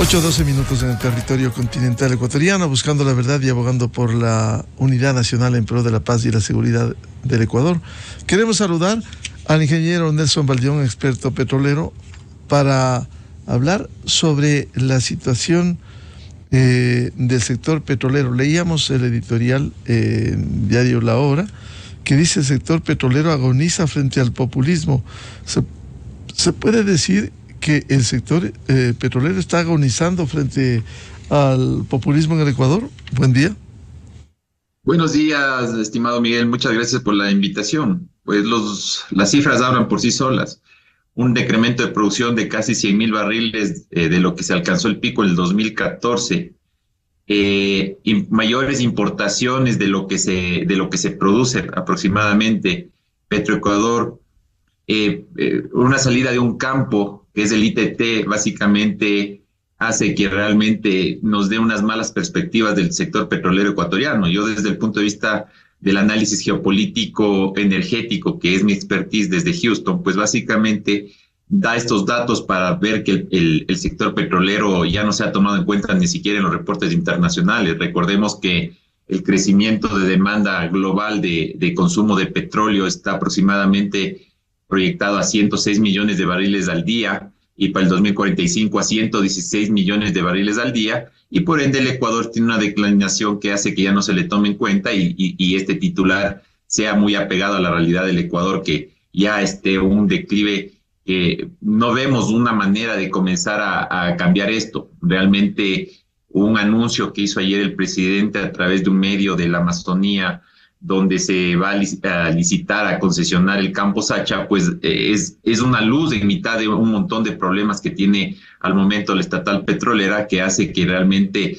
8:12 en el territorio continental ecuatoriano, buscando la verdad y abogando por la unidad nacional en pro de la paz y la seguridad del Ecuador. Queremos saludar al ingeniero Nelson Baldión, experto petrolero, para hablar sobre la situación del sector petrolero. Leíamos el editorial en diario La Hora, que dice: el sector petrolero agoniza frente al populismo. ¿Se puede decir que el sector petrolero está agonizando frente al populismo en el Ecuador? Buen día. Buenos días, estimado Miguel. Muchas gracias por la invitación. Pues las cifras hablan por sí solas. Un decremento de producción de casi 100.000 barriles de lo que se alcanzó el pico en el 2014. Mayores importaciones de lo que se produce aproximadamente. Petroecuador, una salida de un campo que es el ITT, básicamente hace que realmente nos dé unas malas perspectivas del sector petrolero ecuatoriano. Yo, desde el punto de vista del análisis geopolítico energético, que es mi expertise desde Houston, pues básicamente da estos datos para ver que el sector petrolero ya no se ha tomado en cuenta ni siquiera en los reportes internacionales. Recordemos que el crecimiento de demanda global de consumo de petróleo está aproximadamente proyectado a 106 millones de barriles al día, y para el 2045 a 116 millones de barriles al día, y por ende el Ecuador tiene una declinación que hace que ya no se le tome en cuenta y este titular sea muy apegado a la realidad del Ecuador, que ya un declive, que no vemos una manera de comenzar a cambiar esto. Realmente un anuncio que hizo ayer el presidente a través de un medio de la Amazonía, donde se va a licitar, a concesionar el campo Sacha, pues es una luz en mitad de un montón de problemas que tiene al momento la estatal petrolera, que hace que realmente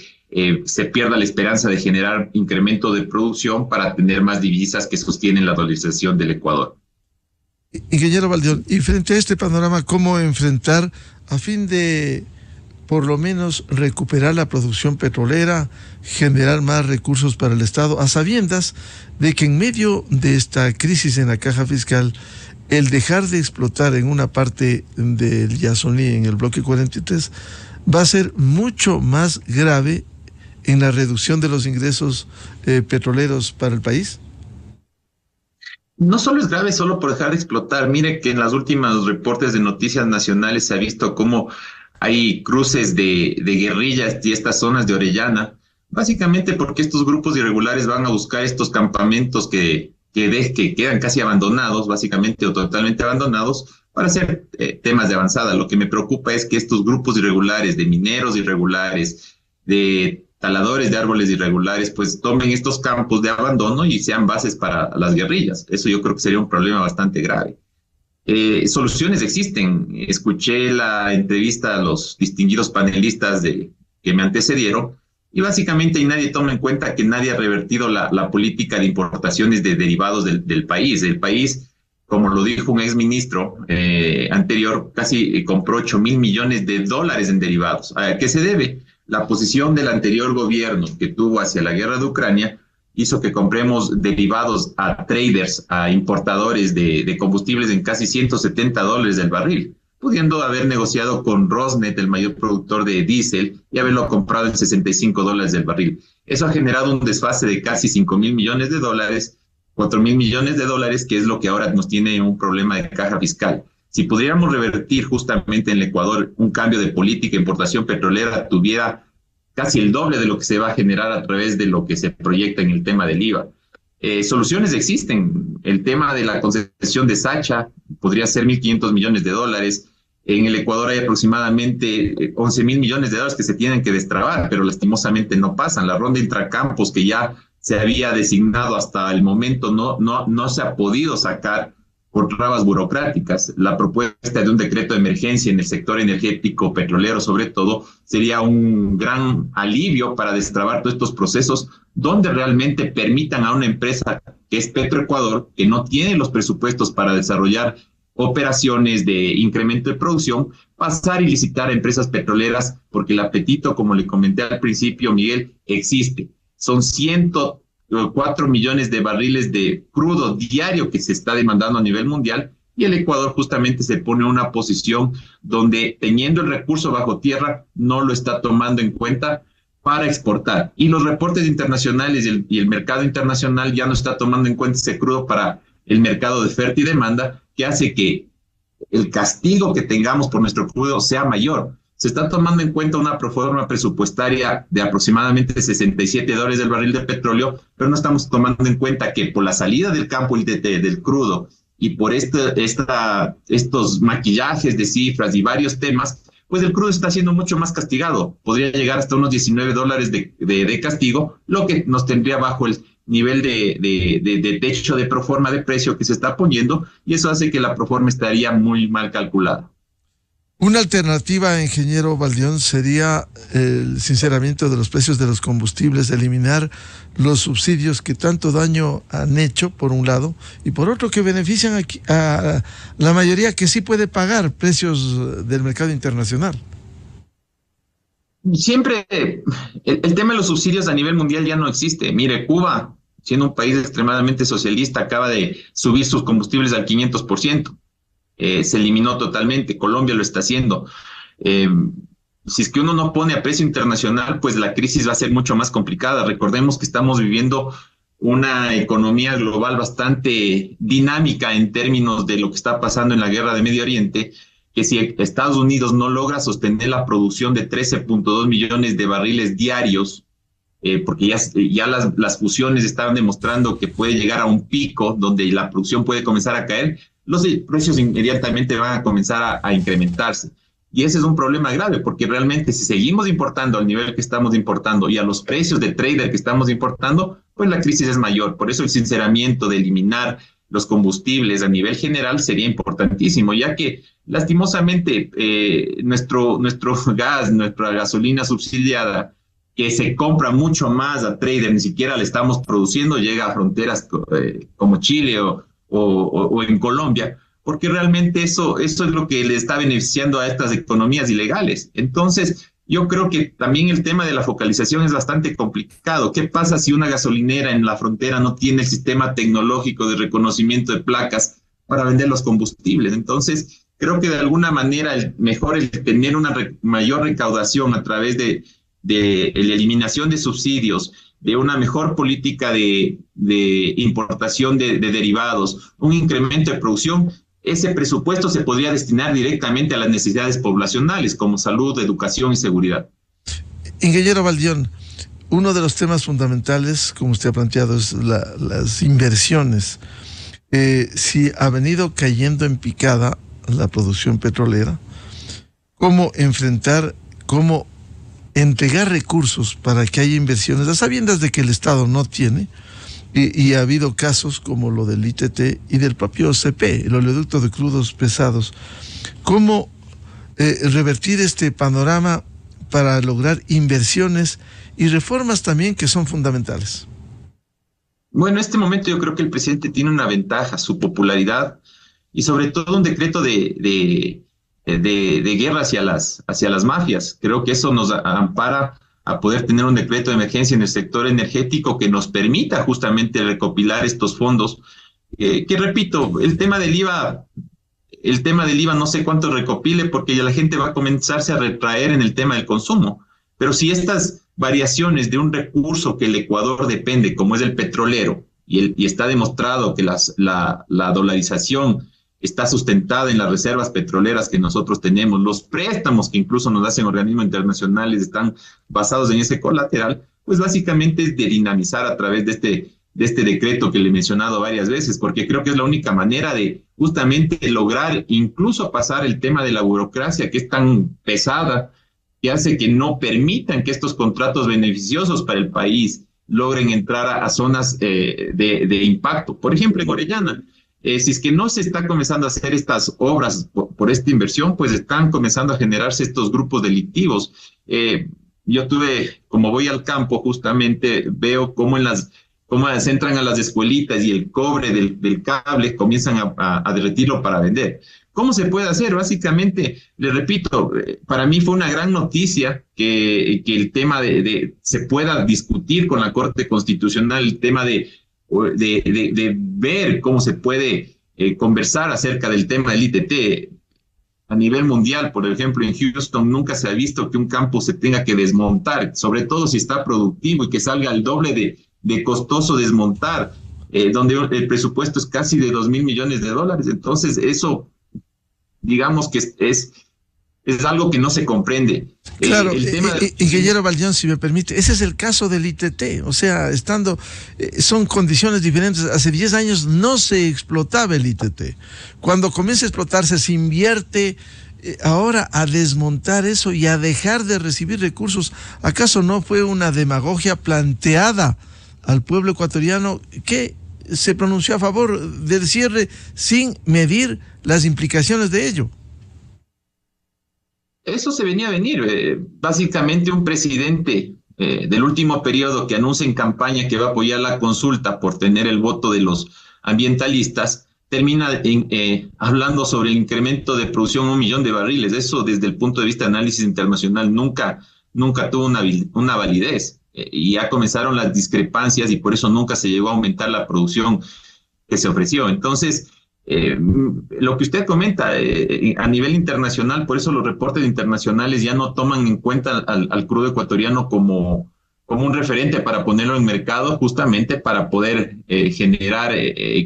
se pierda la esperanza de generar incremento de producción para tener más divisas que sostienen la dolarización del Ecuador. Ingeniero Baldión, y frente a este panorama, ¿cómo enfrentar a fin de por lo menos recuperar la producción petrolera, generar más recursos para el Estado, a sabiendas de que en medio de esta crisis en la caja fiscal, el dejar de explotar en una parte del Yasoní, en el bloque 43, va a ser mucho más grave en la reducción de los ingresos petroleros para el país? No solo es grave solo por dejar de explotar. Mire que en los últimos reportes de noticias nacionales se ha visto cómo hay cruces de guerrillas y estas zonas de Orellana, básicamente porque estos grupos irregulares van a buscar estos campamentos que quedan casi abandonados, básicamente, o totalmente abandonados, para hacer temas de avanzada. Lo que me preocupa es que estos grupos irregulares, de mineros irregulares, de taladores de árboles irregulares, pues tomen estos campos de abandono y sean bases para las guerrillas. Eso yo creo que sería un problema bastante grave. Soluciones existen. Escuché la entrevista a los distinguidos panelistas que me antecedieron, y básicamente nadie toma en cuenta que nadie ha revertido la política de importaciones de derivados del país. El país, como lo dijo un exministro anterior, casi compró 8.000 millones de dólares en derivados. ¿A qué se debe? La posición del anterior gobierno que tuvo hacia la guerra de Ucrania hizo que compremos derivados a traders, a importadores de combustibles en casi $170 del barril, pudiendo haber negociado con Rosneft, el mayor productor de diésel, y haberlo comprado en $65 del barril. Eso ha generado un desfase de casi 5.000 millones de dólares, 4.000 millones de dólares, que es lo que ahora nos tiene un problema de caja fiscal. Si pudiéramos revertir justamente en el Ecuador un cambio de política de importación petrolera, tuviera casi el doble de lo que se va a generar a través de lo que se proyecta en el tema del IVA. Soluciones existen. El tema de la concesión de Sacha podría ser 1.500 millones de dólares. En el Ecuador hay aproximadamente 11.000 millones de dólares que se tienen que destrabar, pero lastimosamente no pasan. La ronda intracampos, que ya se había designado hasta el momento, no se ha podido sacar por trabas burocráticas. La propuesta de un decreto de emergencia en el sector energético petrolero, sobre todo, sería un gran alivio para destrabar todos estos procesos, donde realmente permitan a una empresa que es Petroecuador, que no tiene los presupuestos para desarrollar operaciones de incremento de producción, pasar y licitar a empresas petroleras, porque el apetito, como le comenté al principio, Miguel, existe. Son 104 millones de barriles de crudo diario que se está demandando a nivel mundial, y el Ecuador justamente se pone en una posición donde teniendo el recurso bajo tierra no lo está tomando en cuenta para exportar. Y los reportes internacionales y el mercado internacional ya no está tomando en cuenta ese crudo para el mercado de oferta y demanda, que hace que el castigo que tengamos por nuestro crudo sea mayor. Se está tomando en cuenta una proforma presupuestaria de aproximadamente $67 del barril de petróleo, pero no estamos tomando en cuenta que por la salida del campo del crudo y por estos maquillajes de cifras y varios temas, pues el crudo está siendo mucho más castigado. Podría llegar hasta unos $19 de castigo, lo que nos tendría bajo el nivel de techo de proforma de precio que se está poniendo, y eso hace que la proforma estaría muy mal calculada. Una alternativa, ingeniero Baldión, sería el sinceramiento de los precios de los combustibles, eliminar los subsidios que tanto daño han hecho, por un lado, y por otro que benefician a la mayoría que sí puede pagar precios del mercado internacional. Siempre el tema de los subsidios a nivel mundial ya no existe. Mire, Cuba, siendo un país extremadamente socialista, acaba de subir sus combustibles al 500%. Se eliminó totalmente. Colombia lo está haciendo. Si es que uno no pone a precio internacional, pues la crisis va a ser mucho más complicada. Recordemos que estamos viviendo una economía global bastante dinámica en términos de lo que está pasando en la guerra de Medio Oriente, que si Estados Unidos no logra sostener la producción de 13.2 millones de barriles diarios, porque ya las fusiones estaban demostrando que puede llegar a un pico donde la producción puede comenzar a caer, los precios inmediatamente van a comenzar a incrementarse. Y ese es un problema grave, porque realmente si seguimos importando al nivel que estamos importando y a los precios de trader que estamos importando, pues la crisis es mayor. Por eso el sinceramiento de eliminar los combustibles a nivel general sería importantísimo, ya que lastimosamente nuestro gas, nuestra gasolina subsidiada, que se compra mucho más a trader, ni siquiera le estamos produciendo, llega a fronteras como Chile o en Colombia, porque realmente eso es lo que le está beneficiando a estas economías ilegales. Entonces, yo creo que también el tema de la focalización es bastante complicado. ¿Qué pasa si una gasolinera en la frontera no tiene el sistema tecnológico de reconocimiento de placas para vender los combustibles? Entonces, creo que de alguna manera mejor el tener una mayor recaudación a través de la eliminación de subsidios, de una mejor política de importación de derivados, un incremento de producción. Ese presupuesto se podría destinar directamente a las necesidades poblacionales como salud, educación y seguridad. Ingeniero Baldión, uno de los temas fundamentales, como usted ha planteado, es las inversiones. Si ha venido cayendo en picada la producción petrolera, ¿cómo enfrentar, cómo entregar recursos para que haya inversiones, a sabiendas de que el Estado no tiene? Y ha habido casos como lo del ITT y del propio OCP, el oleoducto de crudos pesados. ¿Cómo revertir este panorama para lograr inversiones y reformas también que son fundamentales? Bueno, en este momento yo creo que el presidente tiene una ventaja, su popularidad y sobre todo un decreto de guerra hacia las mafias. Creo que eso nos ampara a poder tener un decreto de emergencia en el sector energético que nos permita justamente recopilar estos fondos. Que repito, el tema del IVA no sé cuánto recopile porque ya la gente va a comenzarse a retraer en el tema del consumo. Pero si estas variaciones de un recurso que el Ecuador depende, como es el petrolero, y está demostrado que la dolarización está sustentada en las reservas petroleras que nosotros tenemos, los préstamos que incluso nos hacen organismos internacionales están basados en ese colateral, pues básicamente es de dinamizar a través de este decreto que le he mencionado varias veces, porque creo que es la única manera de justamente lograr incluso pasar el tema de la burocracia que es tan pesada, que hace que no permitan que estos contratos beneficiosos para el país logren entrar a zonas de impacto. Por ejemplo, en Orellana, si es que no se está comenzando a hacer estas obras por esta inversión, pues están comenzando a generarse estos grupos delictivos. Yo como voy al campo, justamente veo cómo se entran a las escuelitas y el cobre del cable comienzan a derretirlo para vender. ¿Cómo se puede hacer? Básicamente, le repito, para mí fue una gran noticia que el tema se pueda discutir con la Corte Constitucional, el tema de ver cómo se puede conversar acerca del tema del ITT. A nivel mundial, por ejemplo, en Houston nunca se ha visto que un campo se tenga que desmontar, sobre todo si está productivo y que salga el doble de costoso desmontar, donde el presupuesto es casi de $2.000 millones. Entonces, eso, digamos que es algo que no se comprende. Claro, ingeniero Valdión, si me permite, ese es el caso del ITT, o sea, son condiciones diferentes. Hace 10 años no se explotaba el ITT. Cuando comienza a explotarse, se invierte ahora a desmontar eso y a dejar de recibir recursos. ¿Acaso no fue una demagogia planteada al pueblo ecuatoriano que se pronunció a favor del cierre sin medir las implicaciones de ello? Eso se venía a venir. Básicamente un presidente del último periodo que anuncia en campaña que va a apoyar la consulta por tener el voto de los ambientalistas, termina hablando sobre el incremento de producción a 1 millón de barriles. Eso desde el punto de vista de análisis internacional nunca tuvo una validez. Y ya comenzaron las discrepancias y por eso nunca se llegó a aumentar la producción que se ofreció. Entonces, lo que usted comenta a nivel internacional, por eso los reportes internacionales ya no toman en cuenta al crudo ecuatoriano como un referente para ponerlo en mercado, justamente para poder generar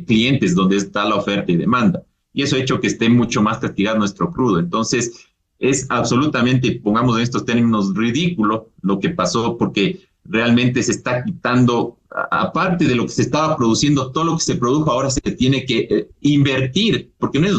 clientes donde está la oferta y demanda. Y eso ha hecho que esté mucho más castigado nuestro crudo. Entonces, es absolutamente, pongamos en estos términos, ridículo lo que pasó, porque realmente se está quitando, aparte de lo que se estaba produciendo, todo lo que se produjo ahora se tiene que invertir, porque no es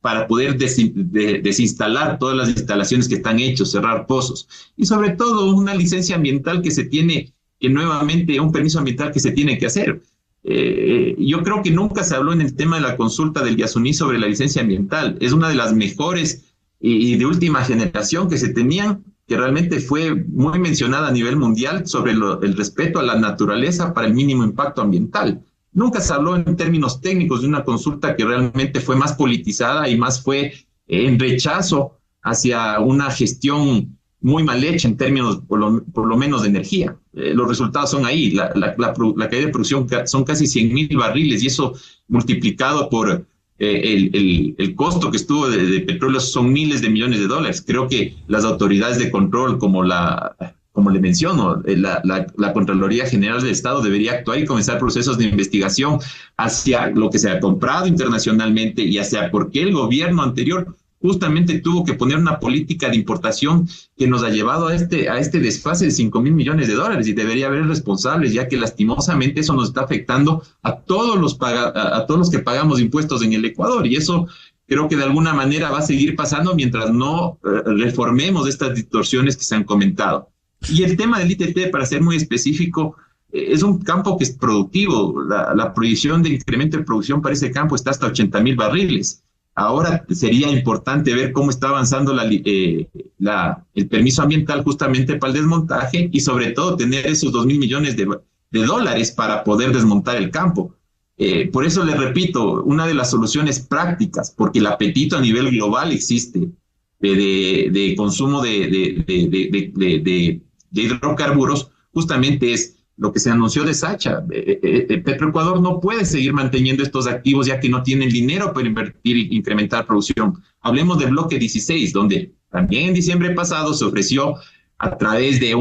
para poder desinstalar todas las instalaciones que están hechas, cerrar pozos, y sobre todo una licencia ambiental que se tiene, que nuevamente un permiso ambiental que se tiene que hacer. Yo creo que nunca se habló en el tema de la consulta del Yasuní sobre la licencia ambiental. Es una de las mejores y de última generación que se tenían, que realmente fue muy mencionada a nivel mundial sobre el respeto a la naturaleza para el mínimo impacto ambiental. Nunca se habló en términos técnicos de una consulta que realmente fue más politizada y más fue en rechazo hacia una gestión muy mal hecha en términos, por lo menos, de energía. Los resultados son ahí. La caída de producción son casi 100.000 barriles y eso multiplicado por el costo que estuvo de petróleo son miles de millones de dólares. Creo que las autoridades de control, como le menciono, la Contraloría General del Estado debería actuar y comenzar procesos de investigación hacia lo que se ha comprado internacionalmente y hacia por qué el gobierno anterior justamente tuvo que poner una política de importación que nos ha llevado a este desfase de 5.000 millones de dólares, y debería haber responsables, ya que lastimosamente eso nos está afectando a todos los que pagamos impuestos en el Ecuador, y eso creo que de alguna manera va a seguir pasando mientras no reformemos estas distorsiones que se han comentado. Y el tema del ITT, para ser muy específico, es un campo que es productivo. La proyección de incremento de producción para ese campo está hasta 80.000 barriles. Ahora sería importante ver cómo está avanzando el permiso ambiental justamente para el desmontaje y sobre todo tener esos 2.000 millones de dólares para poder desmontar el campo. Por eso le repito, una de las soluciones prácticas, porque el apetito a nivel global existe de consumo de hidrocarburos, justamente es lo que se anunció de Sacha. Petroecuador no puede seguir manteniendo estos activos ya que no tienen dinero para invertir e incrementar producción. Hablemos del bloque 16, donde también en diciembre pasado se ofreció a través de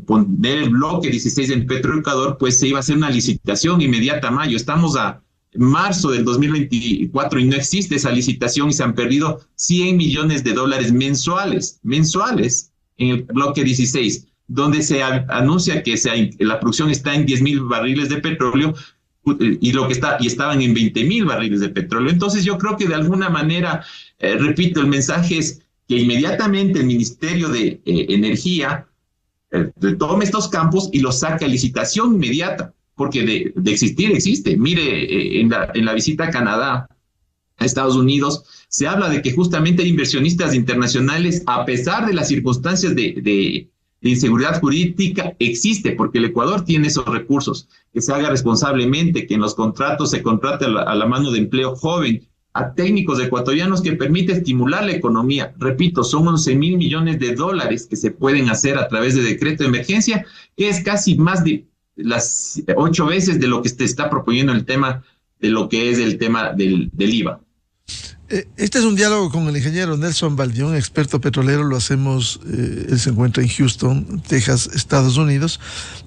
poner el bloque 16 en Petroecuador, pues se iba a hacer una licitación inmediata a mayo. Estamos a marzo del 2024 y no existe esa licitación y se han perdido 100 millones de dólares mensuales en el bloque 16, donde se anuncia que la producción está en 10.000 barriles de petróleo y estaban en 20.000 barriles de petróleo. Entonces yo creo que de alguna manera, repito, el mensaje es que inmediatamente el Ministerio de Energía tome estos campos y los saque a licitación inmediata, porque de existir existe. Mire, en la visita a Canadá, a Estados Unidos, se habla de que justamente hay inversionistas internacionales, a pesar de las circunstancias de inseguridad jurídica, existe, porque el Ecuador tiene esos recursos. Que se haga responsablemente, que en los contratos se contrate a la mano de empleo joven, a técnicos ecuatorianos, que permite estimular la economía. Repito, son 11.000 millones de dólares que se pueden hacer a través de decreto de emergencia, que es casi más de las 8 veces de lo que se está proponiendo en el tema de lo que es el tema del IVA. Este es un diálogo con el ingeniero Nelson Baldión, experto petrolero. Lo hacemos, él se encuentra en Houston, Texas, Estados Unidos.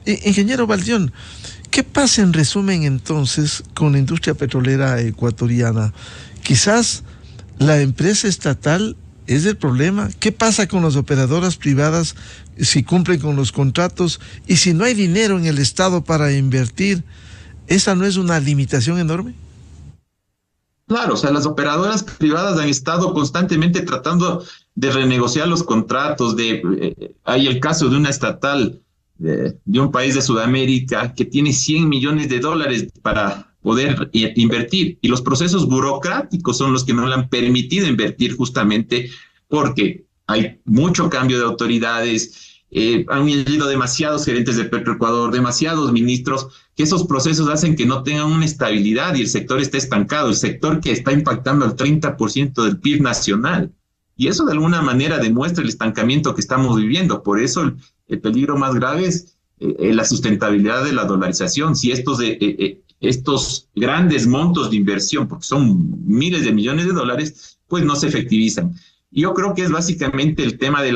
Ingeniero Baldión, ¿qué pasa en resumen entonces con la industria petrolera ecuatoriana? Quizás la empresa estatal es el problema. ¿Qué pasa con las operadoras privadas si cumplen con los contratos y si no hay dinero en el Estado para invertir? ¿Esa no es una limitación enorme? Claro, o sea, las operadoras privadas han estado constantemente tratando de renegociar los contratos. Hay el caso de una estatal de un país de Sudamérica que tiene $100 millones para poder invertir, y los procesos burocráticos son los que no le han permitido invertir, justamente porque hay mucho cambio de autoridades. Han ido demasiados gerentes de Petroecuador, demasiados ministros, que esos procesos hacen que no tengan una estabilidad y el sector está estancado, el sector que está impactando al 30% del PIB nacional. Y eso de alguna manera demuestra el estancamiento que estamos viviendo. Por eso el peligro más grave es la sustentabilidad de la dolarización. Si estos grandes montos de inversión, porque son miles de millones de dólares, pues no se efectivizan. Y yo creo que es básicamente el tema de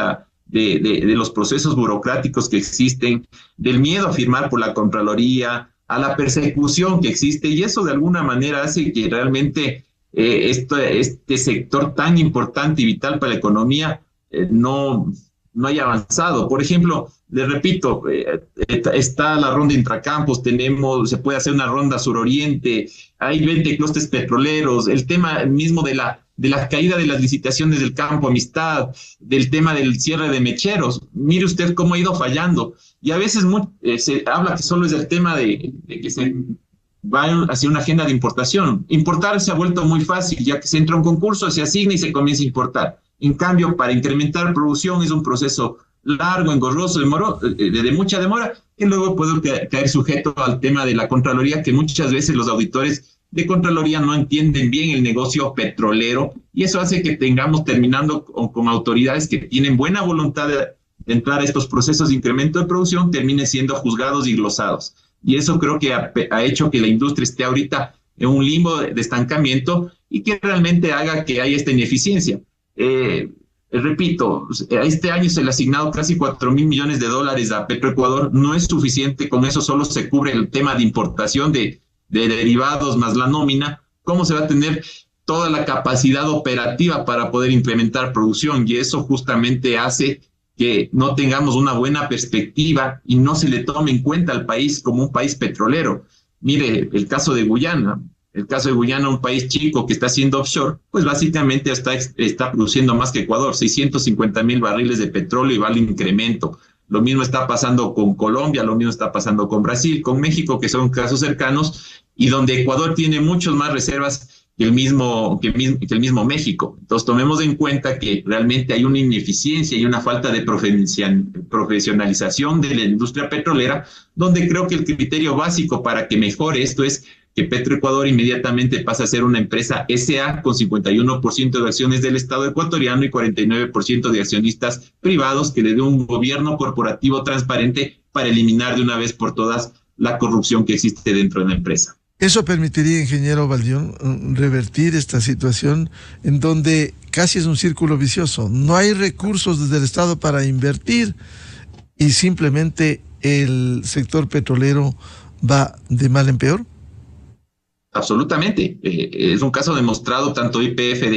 los procesos burocráticos que existen, del miedo a firmar por la Contraloría, a la persecución que existe, y eso de alguna manera hace que realmente este sector tan importante y vital para la economía no haya avanzado. Por ejemplo, les repito, está la ronda intracampos, se puede hacer una ronda suroriente, hay 20 clústeres petroleros, el tema mismo de la caída de las licitaciones del campo Amistad, del tema del cierre de mecheros. Mire usted cómo ha ido fallando. Y a veces se habla que solo es el tema de que se va hacia una agenda de importación. Importar se ha vuelto muy fácil, ya que se entra a un concurso, se asigna y se comienza a importar. En cambio, para incrementar producción es un proceso largo, engorroso, de mucha demora, que luego puede caer sujeto al tema de la Contraloría, que muchas veces los auditores de Contraloría no entienden bien el negocio petrolero, y eso hace que tengamos terminando con autoridades que tienen buena voluntad de entrar a estos procesos de incremento de producción, terminen siendo juzgados y glosados. Y eso creo que ha hecho que la industria esté ahorita en un limbo de estancamiento y que realmente haga que haya esta ineficiencia. Repito, este año se le ha asignado casi $4,000 millones a Petroecuador. No es suficiente, con eso solo se cubre el tema de importación de derivados más la nómina. ¿Cómo se va a tener toda la capacidad operativa para poder incrementar producción? Y eso justamente hace que no tengamos una buena perspectiva y no se le tome en cuenta al país como un país petrolero. Mire, el caso de Guyana. El caso de Guyana, un país chico que está haciendo offshore, pues básicamente está produciendo más que Ecuador, 650,000 barriles de petróleo, y va al incremento. Lo mismo está pasando con Colombia, lo mismo está pasando con Brasil, con México, que son casos cercanos, y donde Ecuador tiene muchos más reservas que el mismo México. Entonces tomemos en cuenta que realmente hay una ineficiencia y una falta de profesionalización de la industria petrolera, donde creo que el criterio básico para que mejore esto es que Petroecuador inmediatamente pasa a ser una empresa SA con 51% de acciones del Estado ecuatoriano y 49% de accionistas privados, que le dé un gobierno corporativo transparente para eliminar de una vez por todas la corrupción que existe dentro de la empresa. ¿Eso permitiría, ingeniero Baldión, revertir esta situación en donde casi es un círculo vicioso? No hay recursos desde el Estado para invertir y simplemente el sector petrolero va de mal en peor. Absolutamente. Es un caso demostrado, tanto YPF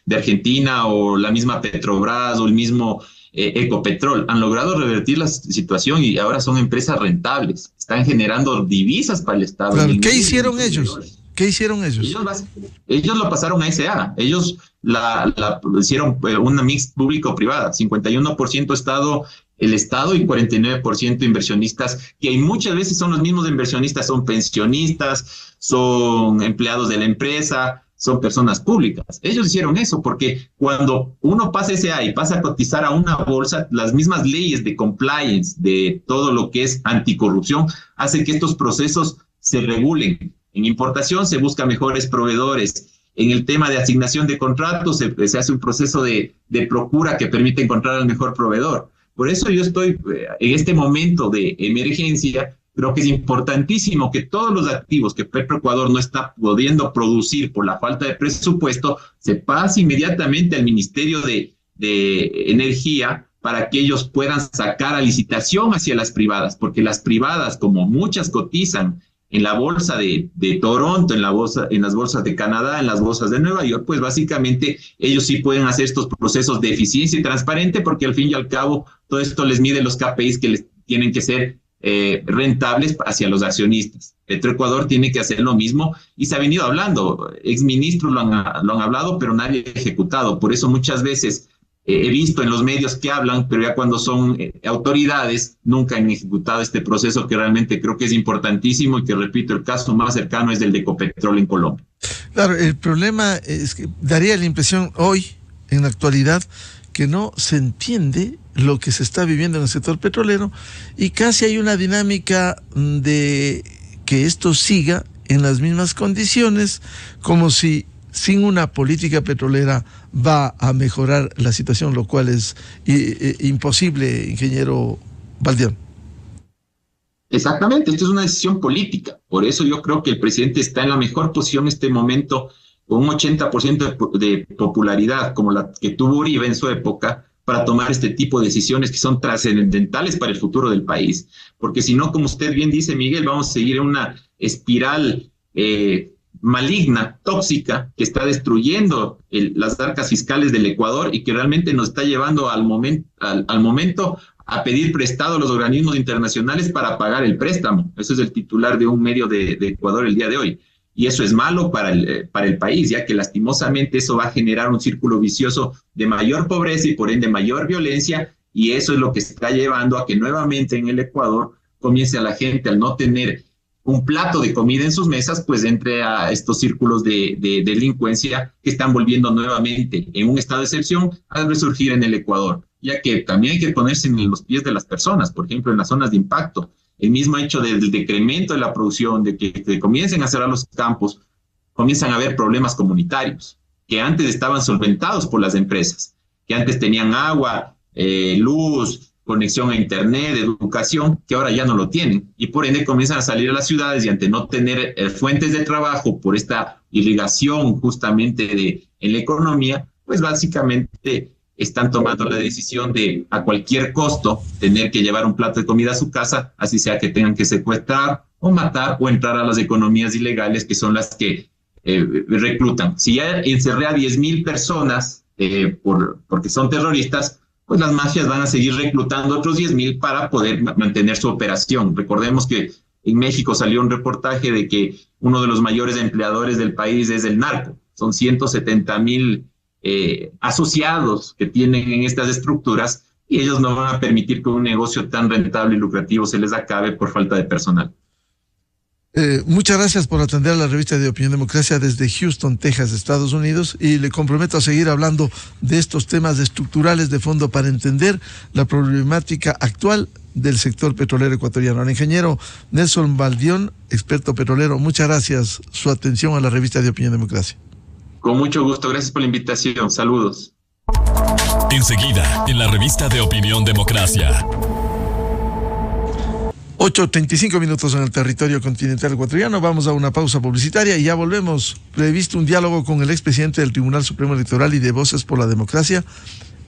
de Argentina o la misma Petrobras o el mismo Ecopetrol han logrado revertir la situación y ahora son empresas rentables. Están generando divisas para el Estado. Claro. ¿Qué hicieron ellos? ¿Qué hicieron ellos? Ellos lo pasaron a SA. Ellos hicieron una mix público-privada. 51% el Estado y 49% inversionistas, que muchas veces son los mismos inversionistas, son pensionistas, son empleados de la empresa, son personas públicas. Ellos hicieron eso porque cuando uno pasa SA y pasa a cotizar a una bolsa, las mismas leyes de compliance, de todo lo que es anticorrupción, hacen que estos procesos se regulen. En importación se busca mejores proveedores. En el tema de asignación de contratos se hace un proceso de procura que permite encontrar al mejor proveedor. Por eso yo estoy en este momento de emergencia, Creo que es importantísimo que todos los activos que Petroecuador no está pudiendo producir por la falta de presupuesto se pase inmediatamente al Ministerio de Energía para que ellos puedan sacar a licitación hacia las privadas, porque las privadas, como muchas cotizan en la bolsa de Toronto, en las bolsas de Canadá, en las bolsas de Nueva York, pues básicamente ellos sí pueden hacer estos procesos de eficiencia y transparente, porque al fin y al cabo todo esto les mide los KPIs que les tienen que ser rentables hacia los accionistas. Petroecuador tiene que hacer lo mismo y se ha venido hablando, exministros lo han hablado, pero nadie ha ejecutado. Por eso muchas veces he visto en los medios que hablan, pero ya cuando son autoridades nunca han ejecutado este proceso que realmente creo que es importantísimo y que, repito, el caso más cercano es del de Ecopetrol en Colombia. Claro, el problema es que daría la impresión hoy, en la actualidad, que no se entiende lo que se está viviendo en el sector petrolero y casi hay una dinámica de que esto siga en las mismas condiciones, como si sin una política petrolera va a mejorar la situación, lo cual es imposible, ingeniero Baldión. Exactamente, esto es una decisión política. Por eso yo creo que el presidente está en la mejor posición en este momento, con un 80% de popularidad, como la que tuvo Uribe en su época, para tomar este tipo de decisiones que son trascendentales para el futuro del país. Porque si no, como usted bien dice, Miguel, vamos a seguir en una espiral maligna, tóxica, que está destruyendo las arcas fiscales del Ecuador y que realmente nos está llevando al momento a pedir prestado a los organismos internacionales para pagar el préstamo. Eso es el titular de un medio de Ecuador el día de hoy. Y eso es malo para el país, ya que lastimosamente eso va a generar un círculo vicioso de mayor pobreza y por ende mayor violencia, y eso es lo que está llevando a que nuevamente en el Ecuador comience a la gente, al no tener un plato de comida en sus mesas, pues entre a estos círculos de delincuencia que están volviendo nuevamente en un estado de excepción al resurgir en el Ecuador, ya que también hay que ponerse en los pies de las personas, por ejemplo, en las zonas de impacto. El mismo hecho del decremento de la producción, de que comiencen a cerrar los campos, comienzan a haber problemas comunitarios, que antes estaban solventados por las empresas, que antes tenían agua, luz, conexión a internet, educación, que ahora ya no lo tienen, y por ende comienzan a salir a las ciudades y ante no tener fuentes de trabajo por esta irrigación justamente en la economía, pues básicamente están tomando la decisión de a cualquier costo tener que llevar un plato de comida a su casa, así sea que tengan que secuestrar o matar o entrar a las economías ilegales que son las que reclutan. Si ya encerré a 10,000 personas porque son terroristas, pues las mafias van a seguir reclutando otros 10,000 para poder mantener su operación. Recordemos que en México salió un reportaje de que uno de los mayores empleadores del país es el narco. Son 170,000 asociados que tienen en estas estructuras y ellos no van a permitir que un negocio tan rentable y lucrativo se les acabe por falta de personal. Muchas gracias por atender a la revista de Opinión Democracia desde Houston, Texas, Estados Unidos, y le comprometo a seguir hablando de estos temas estructurales de fondo para entender la problemática actual del sector petrolero ecuatoriano. Al ingeniero Nelson Baldión, experto petrolero, muchas gracias su atención a la revista de Opinión Democracia. Con mucho gusto, gracias por la invitación, saludos. Enseguida, en la revista de Opinión Democracia. 8:35 minutos en el territorio continental ecuatoriano. Vamos a una pausa publicitaria y ya volvemos. Previsto un diálogo con el expresidente del Tribunal Supremo Electoral y de Voces por la Democracia,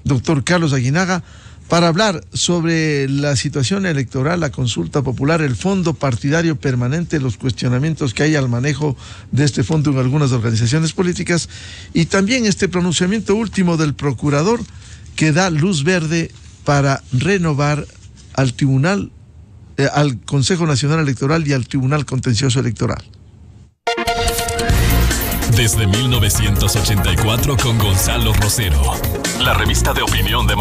doctor Carlos Aguinaga, para hablar sobre la situación electoral, la consulta popular, el fondo partidario permanente, los cuestionamientos que hay al manejo de este fondo en algunas organizaciones políticas y también este pronunciamiento último del procurador que da luz verde para renovar al Tribunal al Consejo Nacional Electoral y al Tribunal Contencioso Electoral. Desde 1984 con Gonzalo Rosero, la revista de Opinión Democrática.